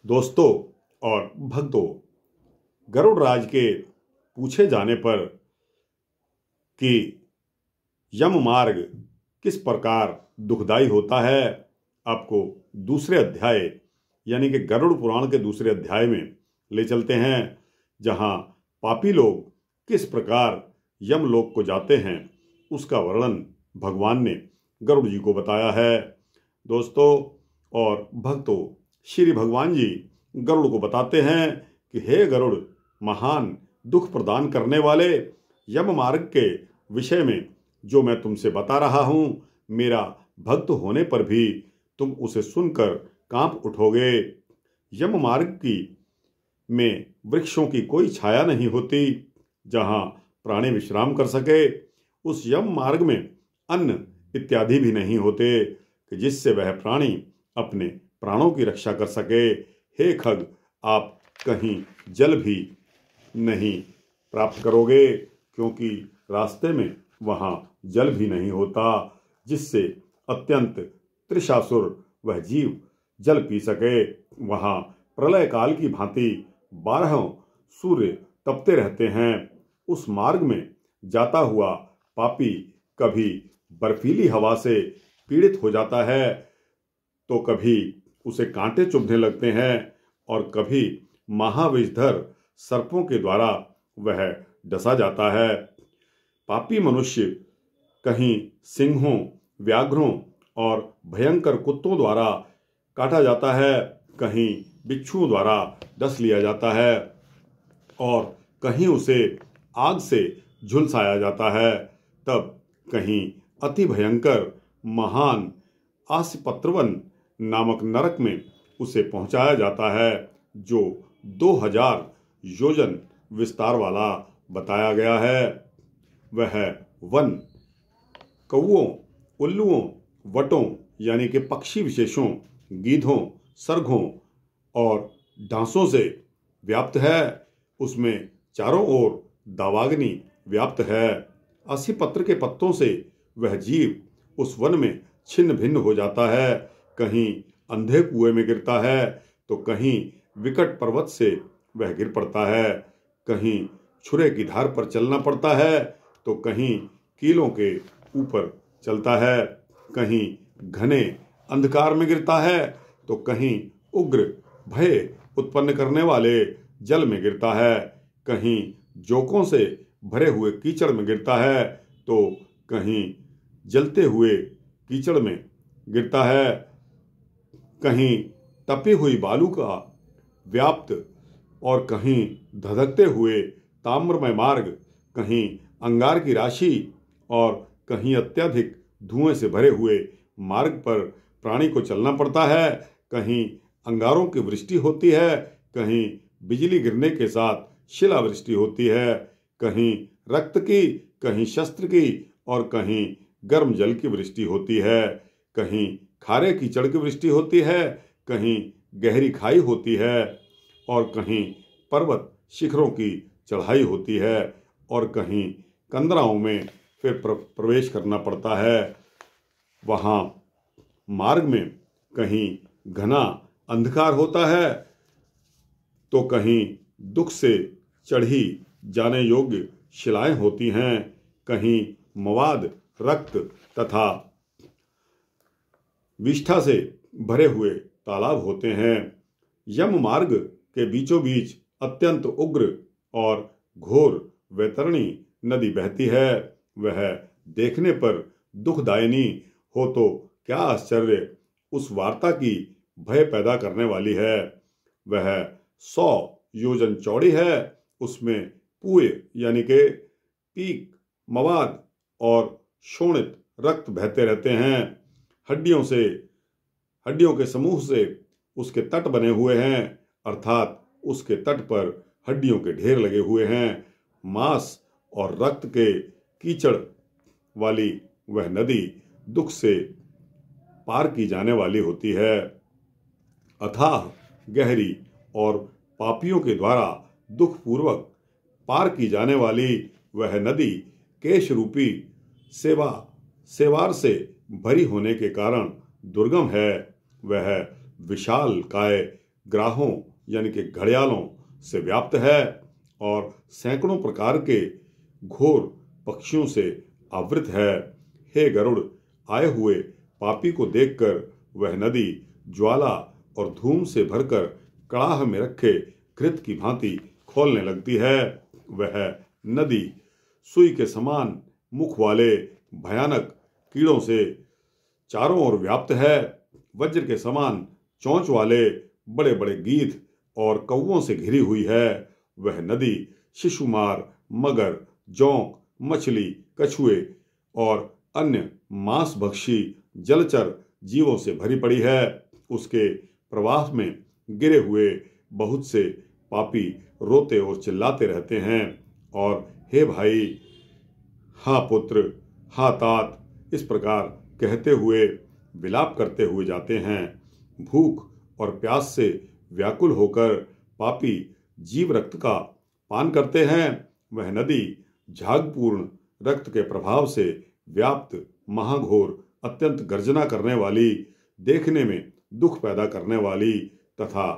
दोस्तों और भक्तों, गरुड़ राज के पूछे जाने पर कि यम मार्ग किस प्रकार दुखदाई होता है, आपको दूसरे अध्याय यानी कि गरुड़ पुराण के दूसरे अध्याय में ले चलते हैं, जहां पापी लोग किस प्रकार यमलोक को जाते हैं उसका वर्णन भगवान ने गरुड़ जी को बताया है। दोस्तों और भक्तों, श्री भगवान जी गरुड़ को बताते हैं कि हे गरुड़, महान दुख प्रदान करने वाले यम मार्ग के विषय में जो मैं तुमसे बता रहा हूं, मेरा भक्त होने पर भी तुम उसे सुनकर कांप उठोगे। यम मार्ग की में वृक्षों की कोई छाया नहीं होती जहां प्राणी विश्राम कर सके। उस यम मार्ग में अन्न इत्यादि भी नहीं होते कि जिससे वह प्राणी अपने प्राणों की रक्षा कर सके। हे खग, आप कहीं जल भी नहीं प्राप्त करोगे, क्योंकि रास्ते में वहां जल भी नहीं होता जिससे अत्यंत तृषासुर वह जीव जल पी सके। वहां प्रलय काल की भांति 12 सूर्य तपते रहते हैं। उस मार्ग में जाता हुआ पापी कभी बर्फीली हवा से पीड़ित हो जाता है, तो कभी उसे कांटे चुभने लगते हैं और कभी महाविषधर सर्पों के द्वारा वह डसा जाता है। पापी मनुष्य कहीं सिंहों, व्याघ्रों और भयंकर कुत्तों द्वारा काटा जाता है, कहीं बिच्छुओं द्वारा डस लिया जाता है और कहीं उसे आग से झुलसाया जाता है। तब कहीं अति भयंकर महान आसपत्रवन नामक नरक में उसे पहुंचाया जाता है, जो 2000 योजन विस्तार वाला बताया गया है। वह वन कौओं, उल्लुओं, वटों यानी कि पक्षी विशेषों, गीधों, सर्गों और डांसों से व्याप्त है। उसमें चारों ओर दावाग्नि व्याप्त है। अस्सी पत्र के पत्तों से वह जीव उस वन में छिन्न भिन्न हो जाता है। कहीं अंधे कुएं में गिरता है, तो कहीं विकट पर्वत से वह गिर पड़ता है, कहीं छुरे की धार पर चलना पड़ता है, तो कहीं कीलों के ऊपर चलता है, कहीं घने अंधकार में गिरता है, तो कहीं उग्र भय उत्पन्न करने वाले जल में गिरता है, कहीं जोकों से भरे हुए कीचड़ में गिरता है, तो कहीं जलते हुए कीचड़ में गिरता है, कहीं तपी हुई बालू का व्याप्त और कहीं धधकते हुए ताम्रमय मार्ग, कहीं अंगार की राशि और कहीं अत्यधिक धुएं से भरे हुए मार्ग पर प्राणी को चलना पड़ता है। कहीं अंगारों की वृष्टि होती है, कहीं बिजली गिरने के साथ शिलावृष्टि होती है, कहीं रक्त की, कहीं शस्त्र की और कहीं गर्म जल की वृष्टि होती है, कहीं खारे कीचड़ की वृष्टि होती है, कहीं गहरी खाई होती है और कहीं पर्वत शिखरों की चढ़ाई होती है और कहीं कंदराओं में फिर प्रवेश करना पड़ता है। वहाँ मार्ग में कहीं घना अंधकार होता है, तो कहीं दुख से चढ़ी जाने योग्य शिलाएं होती हैं, कहीं मवाद, रक्त तथा विष्ठा से भरे हुए तालाब होते हैं। यम मार्ग के बीचों बीच अत्यंत उग्र और घोर वैतरणी नदी बहती है। वह देखने पर दुखदायिनी हो तो क्या आश्चर्य, उस वार्ता की भय पैदा करने वाली है। वह 100 योजन चौड़ी है। उसमें पुए यानी के पीक, मवाद और शोणित रक्त बहते रहते हैं। हड्डियों के समूह से उसके तट बने हुए हैं, अर्थात उसके तट पर हड्डियों के ढेर लगे हुए हैं। मांस और रक्त के कीचड़ वाली वह नदी दुख से पार की जाने वाली होती है। अथाह, गहरी और पापियों के द्वारा दुखपूर्वक पार की जाने वाली वह नदी केश रूपी सेवार से भरी होने के कारण दुर्गम है। वह विशाल काय ग्राहों यानी कि घड़ियालों से व्याप्त है और सैकड़ों प्रकार के घोर पक्षियों से आवृत है। हे गरुड़, आए हुए पापी को देखकर वह नदी ज्वाला और धूम से भरकर कड़ाह में रखे घृत की भांति खोलने लगती है। वह नदी सुई के समान मुख वाले भयानक कीड़ों से चारों ओर व्याप्त है। वज्र के समान चोंच वाले बड़े बड़े गीध और कौवों से घिरी हुई है। वह नदी शिशुमार, मगर, जोंक, मछली, कछुए और अन्य मांसभक्षी जलचर जीवों से भरी पड़ी है। उसके प्रवाह में गिरे हुए बहुत से पापी रोते और चिल्लाते रहते हैं और हे भाई, हा पुत्र, हा तात, इस प्रकार कहते हुए विलाप करते हुए जाते हैं। भूख और प्यास से व्याकुल होकर पापी जीव रक्त का पान करते हैं। वह नदी झागपूर्ण रक्त के प्रभाव से व्याप्त महाघोर, अत्यंत गर्जना करने वाली, देखने में दुख पैदा करने वाली तथा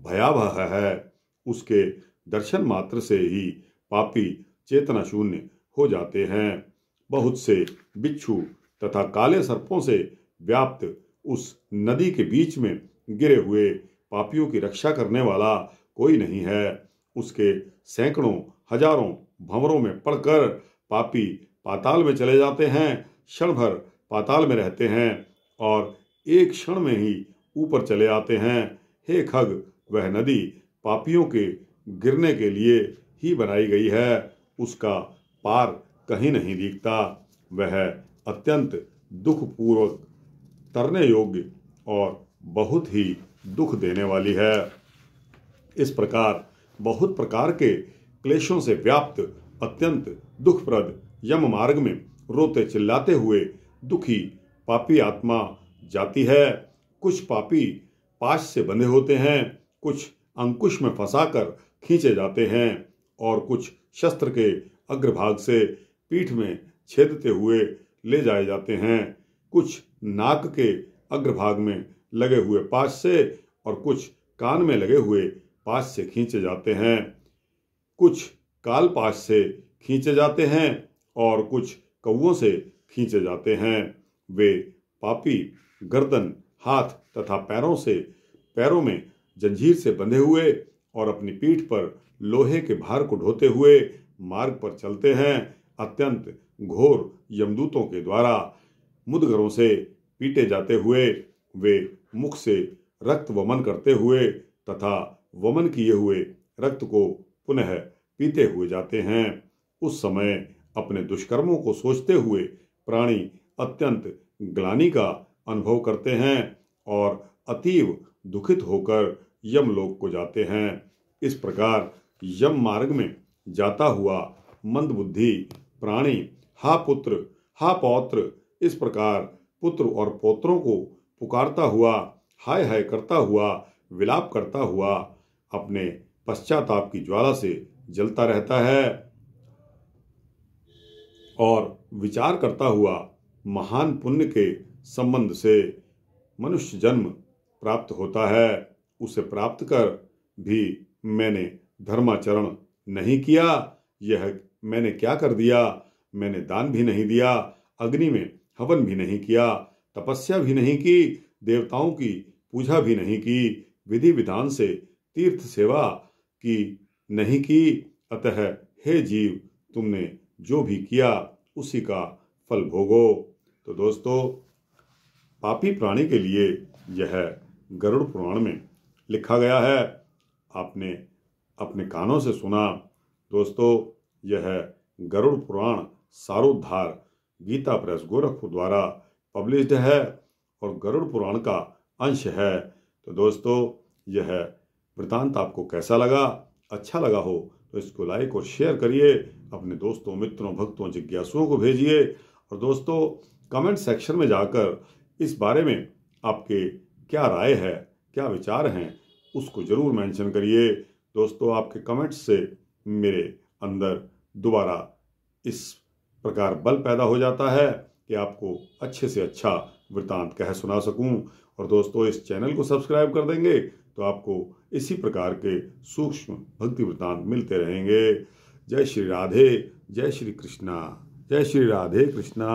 भयावह है। उसके दर्शन मात्र से ही पापी चेतना शून्य हो जाते हैं। बहुत से बिच्छू तथा काले सर्पों से व्याप्त उस नदी के बीच में गिरे हुए पापियों की रक्षा करने वाला कोई नहीं है। उसके सैकड़ों हजारों भंवरों में पड़कर पापी पाताल में चले जाते हैं, क्षण भर पाताल में रहते हैं और एक क्षण में ही ऊपर चले आते हैं। हे खग, वह नदी पापियों के गिरने के लिए ही बनाई गई है, उसका पार कहीं नहीं दिखता। वह अत्यंत दुखपूर्वक तरने योग्य और बहुत ही दुख देने वाली है। इस प्रकार बहुत प्रकार के क्लेशों से व्याप्त अत्यंत दुखप्रद यम मार्ग में रोते चिल्लाते हुए दुखी पापी आत्मा जाती है। कुछ पापी पाश से बंधे होते हैं, कुछ अंकुश में फंसाकर खींचे जाते हैं और कुछ शस्त्र के अग्रभाग से पीठ में छेदते हुए ले जाए जाते हैं। कुछ नाक के अग्रभाग में लगे हुए पाश से और कुछ कान में लगे हुए पाश से खींचे जाते हैं। कुछ काल पाश से खींचे जाते हैं और कुछ कौवों से खींचे जाते हैं। वे पापी गर्दन, हाथ तथा पैरों में जंजीर से बंधे हुए और अपनी पीठ पर लोहे के भार को ढोते हुए मार्ग पर चलते हैं। अत्यंत घोर यमदूतों के द्वारा मुदगरों से पीटे जाते हुए वे मुख से रक्त वमन करते हुए तथा वमन किए हुए रक्त को पुनः पीते हुए जाते हैं। उस समय अपने दुष्कर्मों को सोचते हुए प्राणी अत्यंत ग्लानि का अनुभव करते हैं और अतीव दुखित होकर यमलोक को जाते हैं। इस प्रकार यम मार्ग में जाता हुआ मंदबुद्धि प्राणी हा पुत्र, हा पौत्र, इस प्रकार पुत्र और पौत्रों को पुकारता हुआ, हाय हाय करता हुआ, विलाप करता हुआ अपने पश्चाताप की ज्वाला से जलता रहता है और विचार करता हुआ महान पुण्य के संबंध से मनुष्य जन्म प्राप्त होता है। उसे प्राप्त कर भी मैंने धर्माचरण नहीं किया, यह मैंने क्या कर दिया। मैंने दान भी नहीं दिया, अग्नि में हवन भी नहीं किया, तपस्या भी नहीं की, देवताओं की पूजा भी नहीं की, विधि विधान से तीर्थ सेवा की नहीं की। अतः हे जीव, तुमने जो भी किया उसी का फल भोगो। तो दोस्तों, पापी प्राणी के लिए यह गरुड़ पुराण में लिखा गया है। आपने अपने कानों से सुना। दोस्तों, यह गरुड़ पुराण सारोद्धार गीता प्रेस गोरखपुर द्वारा पब्लिश्ड है और गरुड़ पुराण का अंश है। तो दोस्तों, यह वृतांत आपको कैसा लगा? अच्छा लगा हो तो इसको लाइक और शेयर करिए, अपने दोस्तों, मित्रों, भक्तों, जिज्ञासुओं को भेजिए। और दोस्तों, कमेंट सेक्शन में जाकर इस बारे में आपके क्या राय है, क्या विचार हैं, उसको ज़रूर मेंशन करिए। दोस्तों, आपके कमेंट्स से मेरे अंदर दोबारा इस प्रकार बल पैदा हो जाता है कि आपको अच्छे से अच्छा वृतांत कह सुना सकूं। और दोस्तों, इस चैनल को सब्सक्राइब कर देंगे तो आपको इसी प्रकार के सूक्ष्म भक्ति वृत्तांत मिलते रहेंगे। जय श्री राधे, जय श्री कृष्णा, जय श्री राधे कृष्णा।